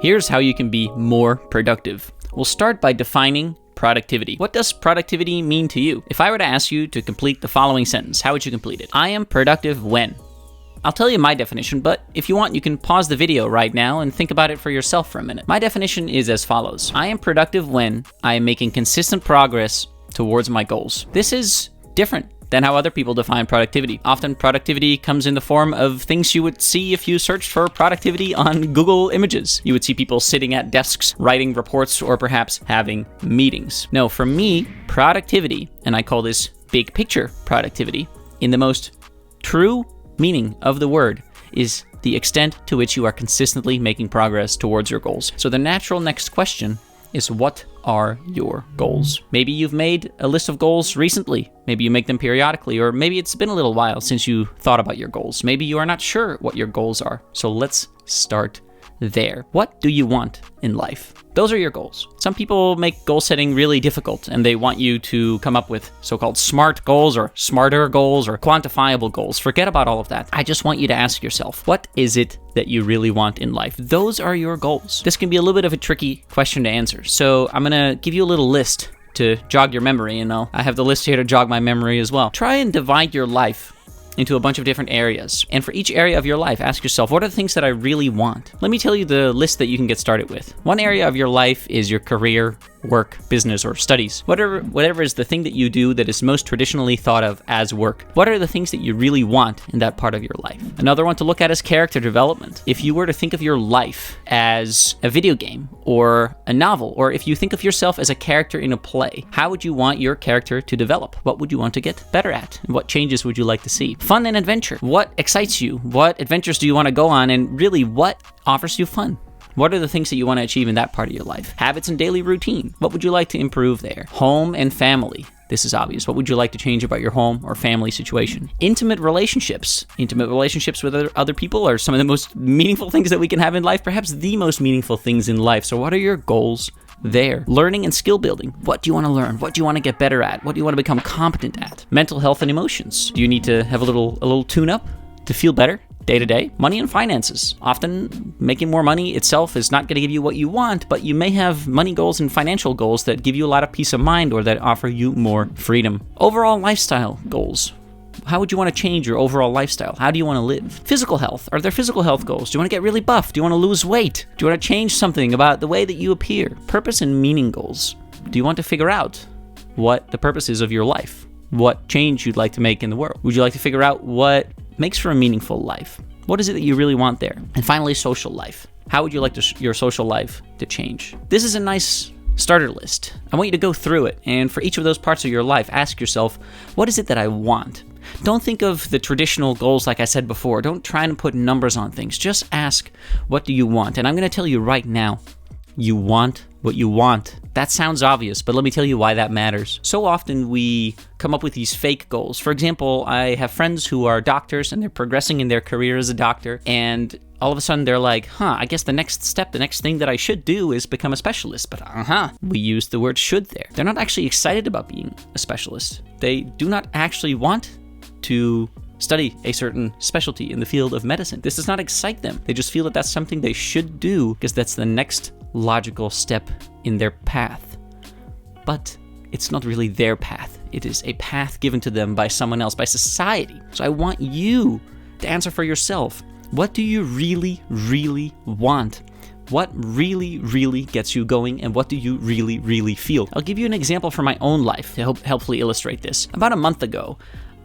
Here's how you can be more productive. We'll start by defining productivity. What does productivity mean to you? If I were to ask you to complete the following sentence, how would you complete it? I am productive when? I'll tell you my definition, but if you want, you can pause the video right now and think about it for yourself for a minute. My definition is as follows. I am productive when I am making consistent progress towards my goals. This is different than how other people define productivity. Often productivity comes in the form of things you would see if you searched for productivity on Google Images. You would see people sitting at desks, writing reports, or perhaps having meetings. No, for me, productivity, and I call this big picture productivity, in the most true meaning of the word, is the extent to which you are consistently making progress towards your goals. So the natural next question is, what are your goals? Maybe you've made a list of goals recently. Maybe you make them periodically, or maybe it's been a little while since you thought about your goals. Maybe you are not sure what your goals are. So let's start there. What do you want in life? Those are your goals. Some people make goal setting really difficult, and they want you to come up with so-called SMART goals or smarter goals or quantifiable goals. Forget about all of that. I just want you to ask yourself, what is it that you really want in life? Those are your goals. This can be a little bit of a tricky question to answer, so I'm going to give you a little list to jog your memory, and I have the list here to jog my memory as well. Try and divide your life into a bunch of different areas. And for each area of your life, ask yourself, what are the things that I really want? Let me tell you the list that you can get started with. One area of your life is your career, work, business, or studies. Whatever is the thing that you do that is most traditionally thought of as work. What are the things that you really want in that part of your life? Another one to look at is character development. If you were to think of your life as a video game or a novel, or if you think of yourself as a character in a play, how would you want your character to develop? What would you want to get better at? And what changes would you like to see? Fun and adventure. What excites you? What adventures do you want to go on? And really, what offers you fun? What are the things that you want to achieve in that part of your life? Habits and daily routine. What would you like to improve there? Home and family. This is obvious. What would you like to change about your home or family situation? Intimate relationships. Intimate relationships with other people are some of the most meaningful things that we can have in life, perhaps the most meaningful things in life. So what are your goals there? Learning and skill building. What do you want to learn? What do you want to get better at? What do you want to become competent at? Mental health and emotions. Do you need to have a little tune-up to feel better day to day? Money and finances. Often making more money itself is not going to give you what you want, but you may have money goals and financial goals that give you a lot of peace of mind or that offer you more freedom. Overall lifestyle goals. How would you want to change your overall lifestyle? How do you want to live? Physical health. Are there physical health goals? Do you want to get really buff? Do you want to lose weight? Do you want to change something about the way that you appear? Purpose and meaning goals. Do you want to figure out what the purpose is of your life? What change you'd like to make in the world? Would you like to figure out what makes for a meaningful life? What is it that you really want there? And finally, social life. How would you like your social life to change? This is a nice starter list. I want you to go through it, and for each of those parts of your life, ask yourself, what is it that I want? Don't think of the traditional goals like I said before. Don't try and put numbers on things. Just ask, what do you want? And I'm going to tell you right now, you want what you want. That sounds obvious, but let me tell you why that matters. So often we come up with these fake goals. For example, I have friends who are doctors and they're progressing in their career as a doctor, and all of a sudden they're like, I guess the next step, the next thing that I should do is become a specialist. But we use the word should there. They're not actually excited about being a specialist. They do not actually want to study a certain specialty in the field of medicine. This does not excite them. They just feel that that's something they should do because that's the next logical step in their path. But it's not really their path. It is a path given to them by someone else, by society. So I want you to answer for yourself. What do you really, really want? What really, really gets you going, and what do you really, really feel? I'll give you an example from my own life to helpfully illustrate this. About a month ago,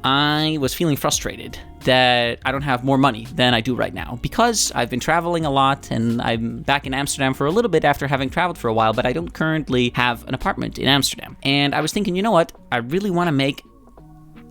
I was feeling frustrated that I don't have more money than I do right now because I've been traveling a lot and I'm back in Amsterdam for a little bit after having traveled for a while, but I don't currently have an apartment in Amsterdam. And I was thinking, you know what? I really want to make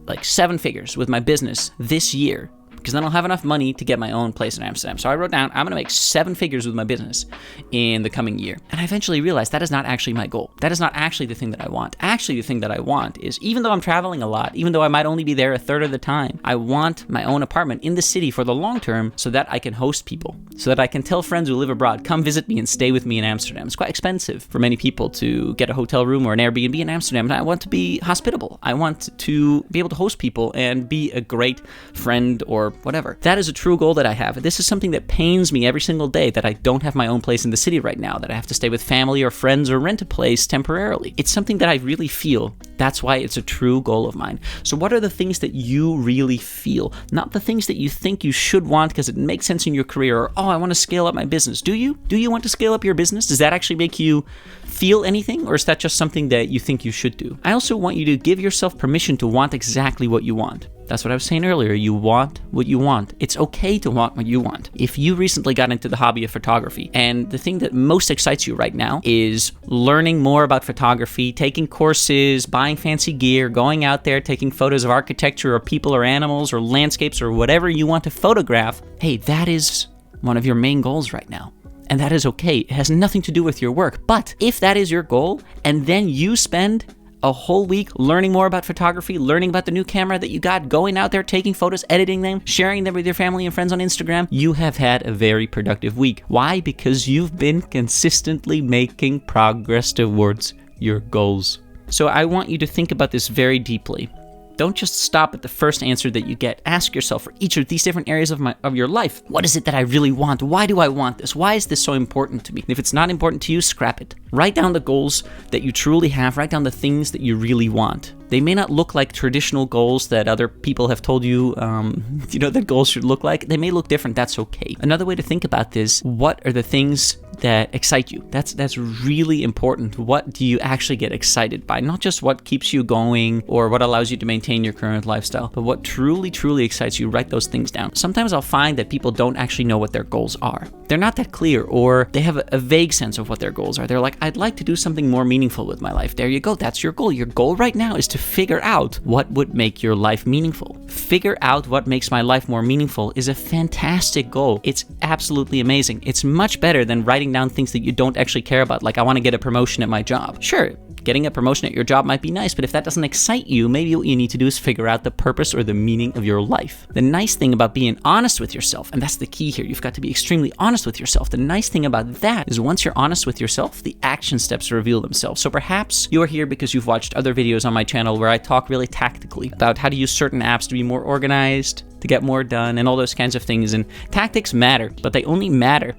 like 7 figures with my business this year, because then I'll have enough money to get my own place in Amsterdam. So I wrote down, I'm going to make 7 figures with my business in the coming year. And I eventually realized that is not actually my goal. That is not actually the thing that I want. Actually, the thing that I want is, even though I'm traveling a lot, even though I might only be there a third of the time, I want my own apartment in the city for the long term so that I can host people, so that I can tell friends who live abroad, come visit me and stay with me in Amsterdam. It's quite expensive for many people to get a hotel room or an Airbnb in Amsterdam, and I want to be hospitable. I want to be able to host people and be a great friend or whatever. That is a true goal that I have. This is something that pains me every single day, that I don't have my own place in the city right now, that I have to stay with family or friends or rent a place temporarily. It's something that I really feel. That's why it's a true goal of mine. So what are the things that you really feel? Not the things that you think you should want because it makes sense in your career, or, oh, I want to scale up my business. Do you? Do you want to scale up your business? Does that actually make you feel anything, or is that just something that you think you should do? I also want you to give yourself permission to want exactly what you want. That's what I was saying earlier. You want what you want. It's okay to want what you want. If you recently got into the hobby of photography, and the thing that most excites you right now is learning more about photography, taking courses, buying fancy gear, going out there, taking photos of architecture or people or animals or landscapes or whatever you want to photograph, hey, that is one of your main goals right now. And that is okay. It has nothing to do with your work. But if that is your goal, and then you spend a whole week learning more about photography, learning about the new camera that you got, going out there, taking photos, editing them, sharing them with your family and friends on Instagram, you have had a very productive week. Why? Because you've been consistently making progress towards your goals. So I want you to think about this very deeply. Don't just stop at the first answer that you get. Ask yourself, for each of these different areas of your life, what is it that I really want? Why do I want this? Why is this so important to me? And if it's not important to you, scrap it. Write down the goals that you truly have. Write down the things that you really want. They may not look like traditional goals that other people have told you, that goals should look like. They may look different. That's okay. Another way to think about this, what are the things that excite you? That's really important. What do you actually get excited by? Not just what keeps you going or what allows you to maintain your current lifestyle, but what truly, truly excites you. Write those things down. Sometimes I'll find that people don't actually know what their goals are. They're not that clear, or they have a vague sense of what their goals are. They're like, I'd like to do something more meaningful with my life. There you go. That's your goal. Your goal right now is to figure out what would make your life meaningful. Figure out what makes my life more meaningful is a fantastic goal. It's absolutely amazing. It's much better than writing down things that you don't actually care about. Like, I want to get a promotion at my job. Sure, getting a promotion at your job might be nice, but if that doesn't excite you, maybe what you need to do is figure out the purpose or the meaning of your life. The nice thing about being honest with yourself, and that's the key here, you've got to be extremely honest with yourself. The nice thing about that is once you're honest with yourself, the action steps reveal themselves. So perhaps you are here because you've watched other videos on my channel where I talk really tactically about how to use certain apps to be more organized, to get more done, and all those kinds of things. And tactics matter, but they only matter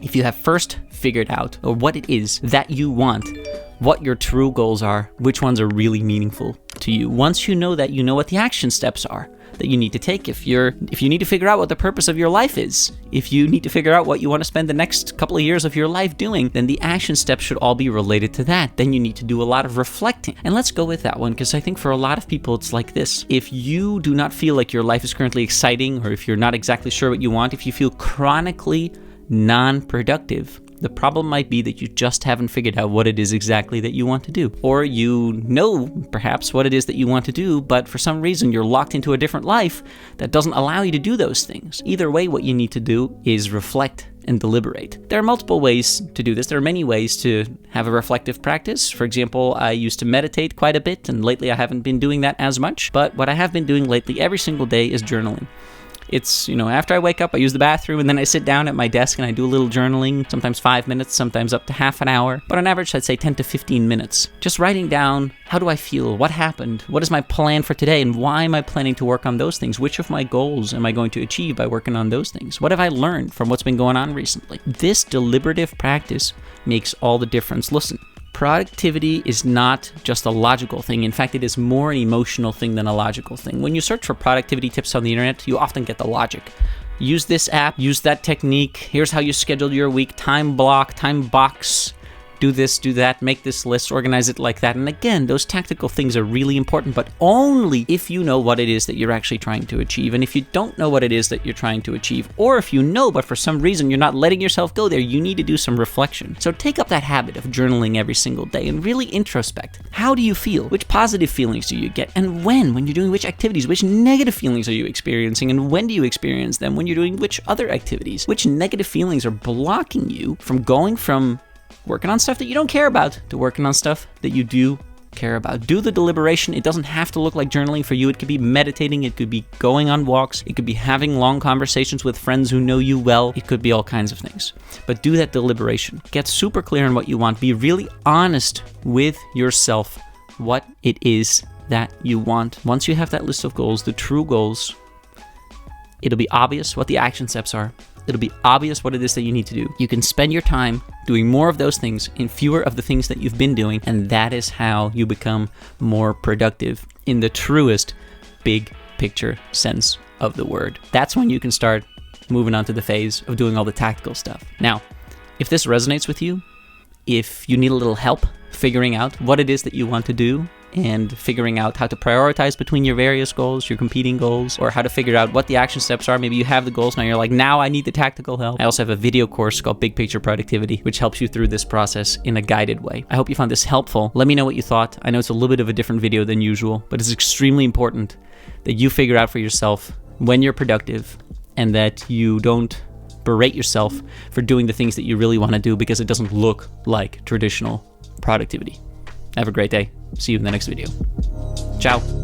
if you have first figured out what it is that you want, what your true goals are, which ones are really meaningful to you. Once you know that, you know what the action steps are that you need to take. If you need to figure out what the purpose of your life is, if you need to figure out what you want to spend the next couple of years of your life doing, then the action steps should all be related to that. Then you need to do a lot of reflecting. And let's go with that one, because I think for a lot of people it's like this. If you do not feel like your life is currently exciting, or if you're not exactly sure what you want, if you feel chronically non-productive, the problem might be that you just haven't figured out what it is exactly that you want to do. Or you know perhaps what it is that you want to do, but for some reason you're locked into a different life that doesn't allow you to do those things. Either way, what you need to do is reflect and deliberate. There are multiple ways to do this. There are many ways to have a reflective practice. For example, I used to meditate quite a bit, and lately I haven't been doing that as much. But what I have been doing lately every single day is journaling. It's, after I wake up, I use the bathroom, and then I sit down at my desk and I do a little journaling, sometimes 5 minutes, sometimes up to half an hour. But on average, I'd say 10 to 15 minutes. Just writing down, how do I feel? What happened? What is my plan for today? And why am I planning to work on those things? Which of my goals am I going to achieve by working on those things? What have I learned from what's been going on recently? This deliberative practice makes all the difference. Listen, productivity is not just a logical thing. In fact, it is more an emotional thing than a logical thing. When you search for productivity tips on the internet, you often get the logic. Use this app, use that technique, here's how you schedule your week, time block, time box, do this, do that, make this list, organize it like that. And again, those tactical things are really important, but only if you know what it is that you're actually trying to achieve. And if you don't know what it is that you're trying to achieve, or if you know, but for some reason you're not letting yourself go there, you need to do some reflection. So take up that habit of journaling every single day and really introspect. How do you feel? Which positive feelings do you get? And when you're doing which activities? Which negative feelings are you experiencing? And when do you experience them? When you're doing which other activities? Which negative feelings are blocking you from going from working on stuff that you don't care about to working on stuff that you do care about? Do the deliberation. It doesn't have to look like journaling for you. It could be meditating. It could be going on walks. It could be having long conversations with friends who know you well. It could be all kinds of things. But do that deliberation. Get super clear on what you want. Be really honest with yourself what it is that you want. Once you have that list of goals, the true goals, It'll be obvious what the action steps are. It'll be obvious what it is that you need to do. You can spend your time doing more of those things and fewer of the things that you've been doing, and that is how you become more productive in the truest big picture sense of the word. That's when you can start moving on to the phase of doing all the tactical stuff. Now, if this resonates with you, if you need a little help figuring out what it is that you want to do and figuring out how to prioritize between your various goals, your competing goals, or how to figure out what the action steps are. Maybe you have the goals, now you're like, now I need the tactical help. I also have a video course called Big Picture Productivity, which helps you through this process in a guided way. I hope you found this helpful. Let me know what you thought. I know it's a little bit of a different video than usual, but it's extremely important that you figure out for yourself when you're productive and that you don't berate yourself for doing the things that you really want to do because it doesn't look like traditional productivity. Have a great day. See you in the next video. Ciao.